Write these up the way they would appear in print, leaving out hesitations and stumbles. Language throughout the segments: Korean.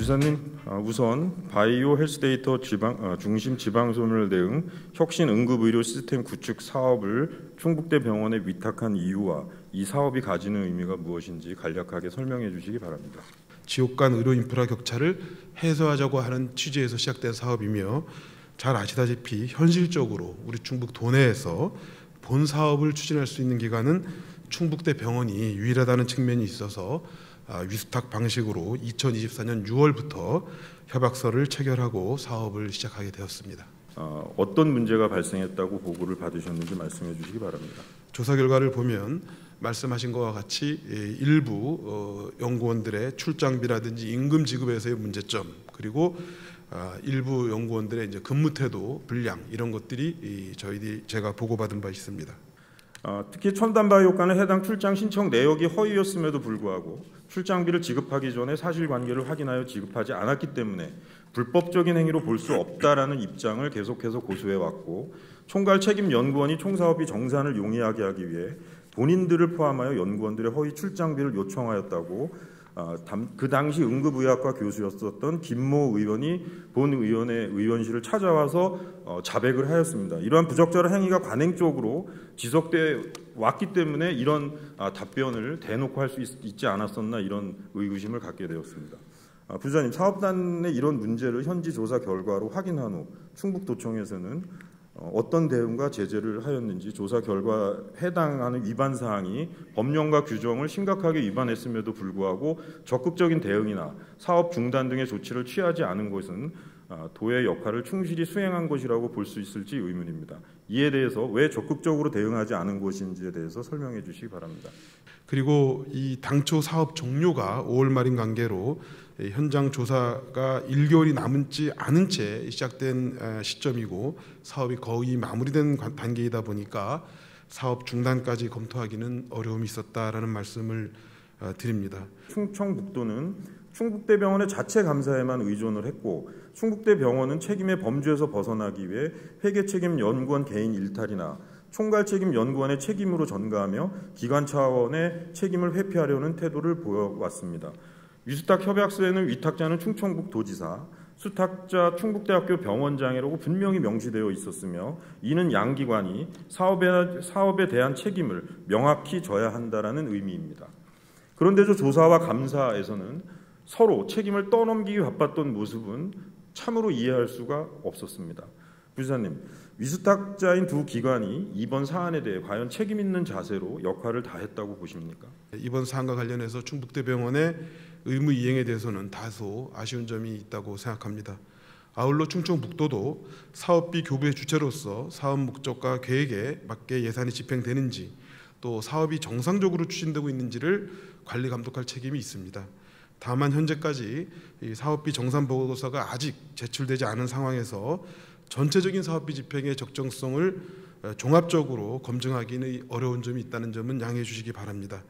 부지사님, 우선 바이오 헬스데이터 중심 지방소멸 대응 혁신 응급의료 시스템 구축 사업을 충북대 병원에 위탁한 이유와 이 사업이 가지는 의미가 무엇인지 간략하게 설명해 주시기 바랍니다. 지역 간 의료 인프라 격차를 해소하자고 하는 취지에서 시작된 사업이며, 잘 아시다시피 현실적으로 우리 충북 도내에서 본 사업을 추진할 수 있는 기관은 충북대 병원이 유일하다는 측면이 있어서 위수탁 방식으로 2024년 6월부터 협약서를 체결하고 사업을 시작하게 되었습니다. 어떤 문제가 발생했다고 보고를 받으셨는지 말씀해 주시기 바랍니다. 조사 결과를 보면 말씀하신 것과 같이 일부 연구원들의 출장비라든지 임금 지급에서의 문제점, 그리고 일부 연구원들의 이제 근무 태도 불량, 이런 것들이 제가 보고받은 바 있습니다. 특히 첨단바이오과는 해당 출장 신청 내역이 허위였음에도 불구하고 출장비를 지급하기 전에 사실관계를 확인하여 지급하지 않았기 때문에 불법적인 행위로 볼 수 없다라는 입장을 계속해서 고수해왔고, 총괄 책임 연구원이 총사업비 정산을 용이하게 하기 위해 본인들을 포함하여 연구원들의 허위 출장비를 요청하였다고 그 당시 응급의학과 교수였었던 김모 의원이 본 의원의 의원실을 찾아와서 자백을 하였습니다. 이러한 부적절한 행위가 관행적으로 지속돼 왔기 때문에 이런 답변을 대놓고 할 수 있지 않았었나, 이런 의구심을 갖게 되었습니다. 부지사님, 사업단의 이런 문제를 현지 조사 결과로 확인한 후 충북도청에서는 어떤 대응과 제재를 하였는지, 조사 결과 해당하는 위반 사항이 법령과 규정을 심각하게 위반했음에도 불구하고 적극적인 대응이나 사업 중단 등의 조치를 취하지 않은 것은 도의 역할을 충실히 수행한 것이라고 볼 수 있을지 의문입니다. 이에 대해서 왜 적극적으로 대응하지 않은 것인지에 대해서 설명해 주시기 바랍니다. 그리고 이 당초 사업 종료가 5월 말인 관계로 현장 조사가 1개월이 남지 않은 채 시작된 시점이고, 사업이 거의 마무리된 단계이다 보니까 사업 중단까지 검토하기는 어려움이 있었다라는 말씀을 드립니다. 충청북도는 충북대병원의 자체 감사에만 의존을 했고, 충북대병원은 책임의 범주에서 벗어나기 위해 회계책임 연구원 개인 일탈이나 총괄 책임 연구원의 책임으로 전가하며 기관 차원의 책임을 회피하려는 태도를 보여왔습니다. 위수탁 협약서에는 위탁자는 충청북도지사, 수탁자 충북대학교 병원장이라고 분명히 명시되어 있었으며, 이는 양기관이 사업에 대한 책임을 명확히 져야 한다라는 의미입니다. 그런데 조사와 감사에서는 서로 책임을 떠넘기기 바빴던 모습은 참으로 이해할 수가 없었습니다. 부지사님, 위수탁자인 두 기관이 이번 사안에 대해 과연 책임 있는 자세로 역할을 다했다고 보십니까? 이번 사안과 관련해서 충북대병원의 의무 이행에 대해서는 다소 아쉬운 점이 있다고 생각합니다. 아울러 충청북도도 사업비 교부의 주체로서 사업 목적과 계획에 맞게 예산이 집행되는지, 또 사업이 정상적으로 추진되고 있는지를 관리 감독할 책임이 있습니다. 다만 현재까지 이 사업비 정산 보고서가 아직 제출되지 않은 상황에서 전체적인 사업비 집행의 적정성을 종합적으로 검증하기는 어려운 점이 있다는 점은 양해해 주시기 바랍니다.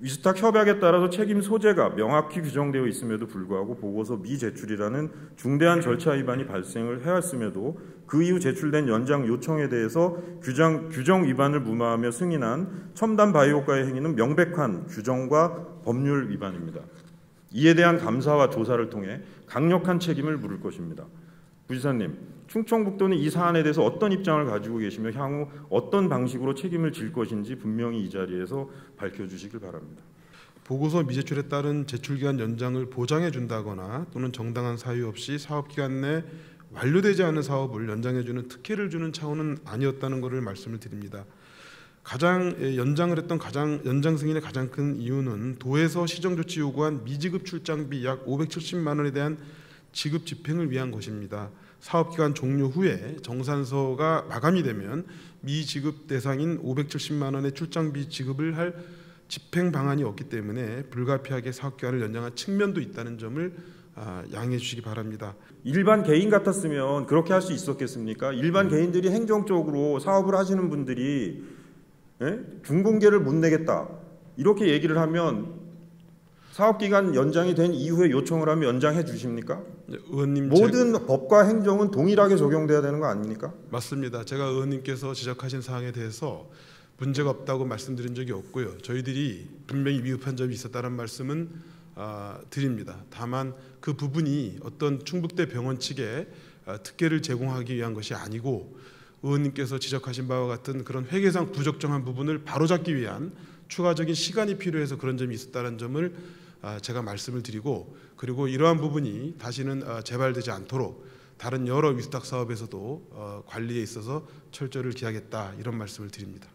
위수탁 협약에 따라서 책임 소재가 명확히 규정되어 있음에도 불구하고 보고서 미제출이라는 중대한 절차 위반이 발생을 해왔음에도 그 이후 제출된 연장 요청에 대해서 규정 위반을 무마하며 승인한 첨단 바이오과의 행위는 명백한 규정과 법률 위반입니다. 이에 대한 감사와 조사를 통해 강력한 책임을 물을 것입니다. 부지사님, 충청북도는 이 사안에 대해서 어떤 입장을 가지고 계시며 향후 어떤 방식으로 책임을 질 것인지 분명히 이 자리에서 밝혀주시길 바랍니다. 보고서 미제출에 따른 제출기간 연장을 보장해 준다거나 또는 정당한 사유 없이 사업기간 내 완료되지 않은 사업을 연장해주는 특혜를 주는 차원은 아니었다는 것을 말씀을 드립니다. 연장 승인의 가장 큰 이유는 도에서 시정조치 요구한 미지급 출장비 약 570만 원에 대한 지급 집행을 위한 것입니다. 사업기간 종료 후에 정산서가 마감이 되면 미지급 대상인 570만 원의 출장비 지급을 할 집행 방안이 없기 때문에 불가피하게 사업기간을 연장한 측면도 있다는 점을 양해해 주시기 바랍니다. 일반 개인 같았으면 그렇게 할 수 있었겠습니까? 일반 개인들이 행정적으로 사업을 하시는 분들이 중공개를 못 내겠다 이렇게 얘기를 하면 사업기간 연장이 된 이후에 요청을 하면 연장해 주십니까? 네, 의원님, 모든 법과 행정은 동일하게 적용돼야 되는 거 아닙니까? 맞습니다. 제가 의원님께서 지적하신 사항에 대해서 문제가 없다고 말씀드린 적이 없고요. 저희들이 분명히 미흡한 점이 있었다는 말씀은 드립니다. 다만 그 부분이 어떤 충북대 병원 측에 특혜를 제공하기 위한 것이 아니고 의원님께서 지적하신 바와 같은 그런 회계상 부적정한 부분을 바로잡기 위한 추가적인 시간이 필요해서 그런 점이 있었다는 점을 제가 말씀을 드리고, 그리고 이러한 부분이 다시는 재발되지 않도록 다른 여러 위탁 사업에서도 관리에 있어서 철저를 기하겠다, 이런 말씀을 드립니다.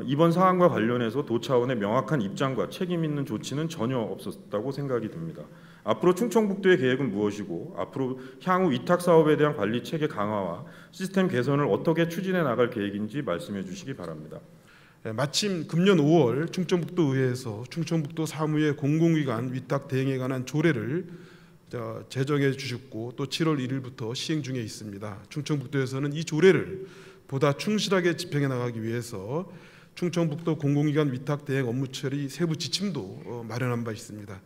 이번 사안과 관련해서 도 차원의 명확한 입장과 책임 있는 조치는 전혀 없었다고 생각이 듭니다. 앞으로 충청북도의 계획은 무엇이고 앞으로 향후 위탁 사업에 대한 관리 체계 강화와 시스템 개선을 어떻게 추진해 나갈 계획인지 말씀해 주시기 바랍니다. 마침 금년 5월 충청북도 의회에서 충청북도 사무의 공공기관 위탁 대행에 관한 조례를 제정해 주셨고 또 7월 1일부터 시행 중에 있습니다. 충청북도에서는 이 조례를 보다 충실하게 집행해 나가기 위해서 충청북도 공공기관 위탁 대행 업무 처리 세부 지침도 마련한 바 있습니다.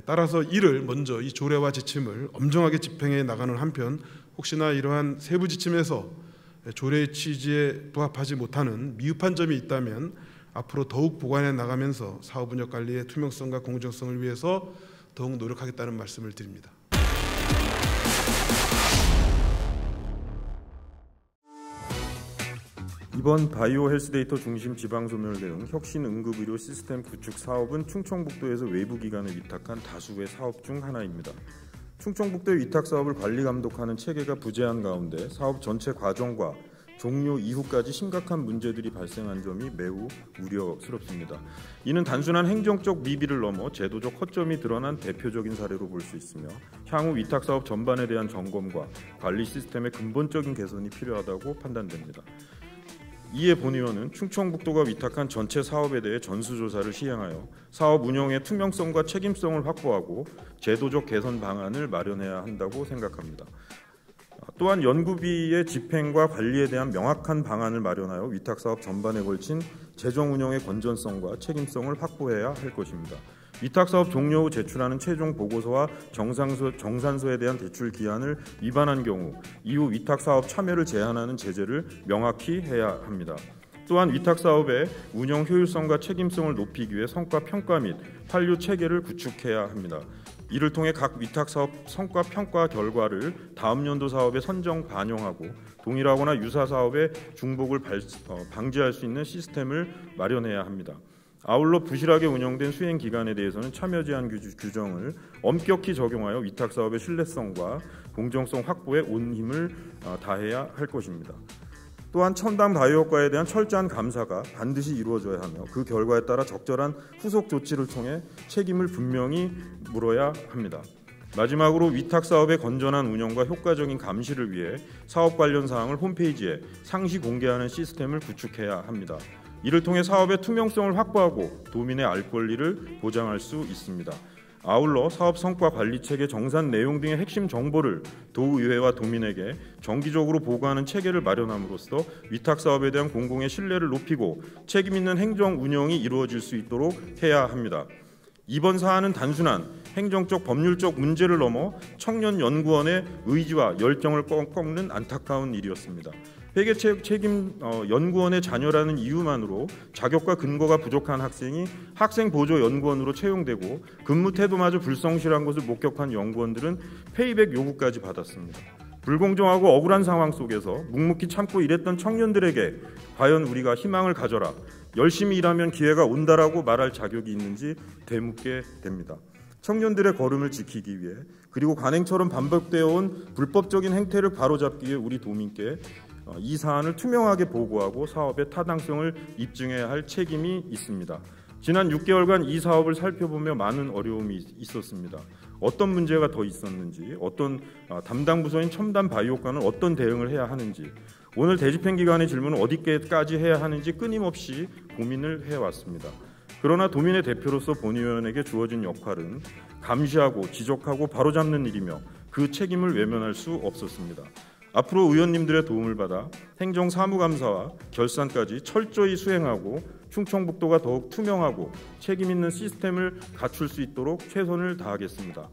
따라서 이를 먼저 이 조례와 지침을 엄정하게 집행해 나가는 한편, 혹시나 이러한 세부 지침에서 조례의 취지에 부합하지 못하는 미흡한 점이 있다면 앞으로 더욱 보완해 나가면서 사업 운영 관리의 투명성과 공정성을 위해서 더욱 노력하겠다는 말씀을 드립니다. 이번 바이오 헬스데이터 중심 지방소멸 대응 혁신 응급의료 시스템 구축 사업은 충청북도에서 외부 기관에 위탁한 다수의 사업 중 하나입니다. 충청북도의 위탁 사업을 관리 감독하는 체계가 부재한 가운데 사업 전체 과정과 종료 이후까지 심각한 문제들이 발생한 점이 매우 우려스럽습니다. 이는 단순한 행정적 미비를 넘어 제도적 허점이 드러난 대표적인 사례로 볼 수 있으며 향후 위탁 사업 전반에 대한 점검과 관리 시스템의 근본적인 개선이 필요하다고 판단됩니다. 이에 본 의원은 충청북도가 위탁한 전체 사업에 대해 전수조사를 시행하여 사업 운영의 투명성과 책임성을 확보하고 제도적 개선 방안을 마련해야 한다고 생각합니다. 또한 연구비의 집행과 관리에 대한 명확한 방안을 마련하여 위탁사업 전반에 걸친 재정 운영의 건전성과 책임성을 확보해야 할 것입니다. 위탁사업 종료 후 제출하는 최종 보고서와 정산서에 대한 대출 기한을 위반한 경우 이후 위탁사업 참여를 제한하는 제재를 명확히 해야 합니다. 또한 위탁사업의 운영 효율성과 책임성을 높이기 위해 성과 평가 및 환류 체계를 구축해야 합니다. 이를 통해 각 위탁사업 성과 평가 결과를 다음 연도 사업에 선정 반영하고 동일하거나 유사 사업의 중복을 방지할 수 있는 시스템을 마련해야 합니다. 아울러 부실하게 운영된 수행 기간에 대해서는 참여 제한 규정을 엄격히 적용하여 위탁 사업의 신뢰성과 공정성 확보에 온 힘을 다해야 할 것입니다. 또한 첨단 바이오 효과에 대한 철저한 감사가 반드시 이루어져야 하며 그 결과에 따라 적절한 후속 조치를 통해 책임을 분명히 물어야 합니다. 마지막으로 위탁 사업의 건전한 운영과 효과적인 감시를 위해 사업 관련 사항을 홈페이지에 상시 공개하는 시스템을 구축해야 합니다. 이를 통해 사업의 투명성을 확보하고 도민의 알 권리를 보장할 수 있습니다. 아울러 사업 성과 관리 체계 정산 내용 등의 핵심 정보를 도의회와 도민에게 정기적으로 보고하는 체계를 마련함으로써 위탁 사업에 대한 공공의 신뢰를 높이고 책임 있는 행정 운영이 이루어질 수 있도록 해야 합니다. 이번 사안은 단순한 행정적 법률적 문제를 넘어 청년 연구원의 의지와 열정을 꺾는 안타까운 일이었습니다. 회계 책임 연구원의 자녀라는 이유만으로 자격과 근거가 부족한 학생이 학생 보조 연구원으로 채용되고 근무 태도마저 불성실한 것을 목격한 연구원들은 페이백 요구까지 받았습니다. 불공정하고 억울한 상황 속에서 묵묵히 참고 일했던 청년들에게 과연 우리가 희망을 가져라, 열심히 일하면 기회가 온다라고 말할 자격이 있는지 되묻게 됩니다. 청년들의 걸음을 지키기 위해 그리고 관행처럼 반복되어 온 불법적인 행태를 바로잡기 위해 우리 도민께 이 사안을 투명하게 보고하고 사업의 타당성을 입증해야 할 책임이 있습니다. 지난 6개월간 이 사업을 살펴보며 많은 어려움이 있었습니다. 어떤 문제가 더 있었는지, 어떤 담당 부서인 첨단 바이오과는 어떤 대응을 해야 하는지, 오늘 대집행기관의 질문은 어디까지 해야 하는지 끊임없이 고민을 해왔습니다. 그러나 도민의 대표로서 본의원에게 주어진 역할은 감시하고 지적하고 바로잡는 일이며 그 책임을 외면할 수 없었습니다. 앞으로 의원님들의 도움을 받아 행정사무감사와 결산까지 철저히 수행하고 충청북도가 더욱 투명하고 책임 있는 시스템을 갖출 수 있도록 최선을 다하겠습니다.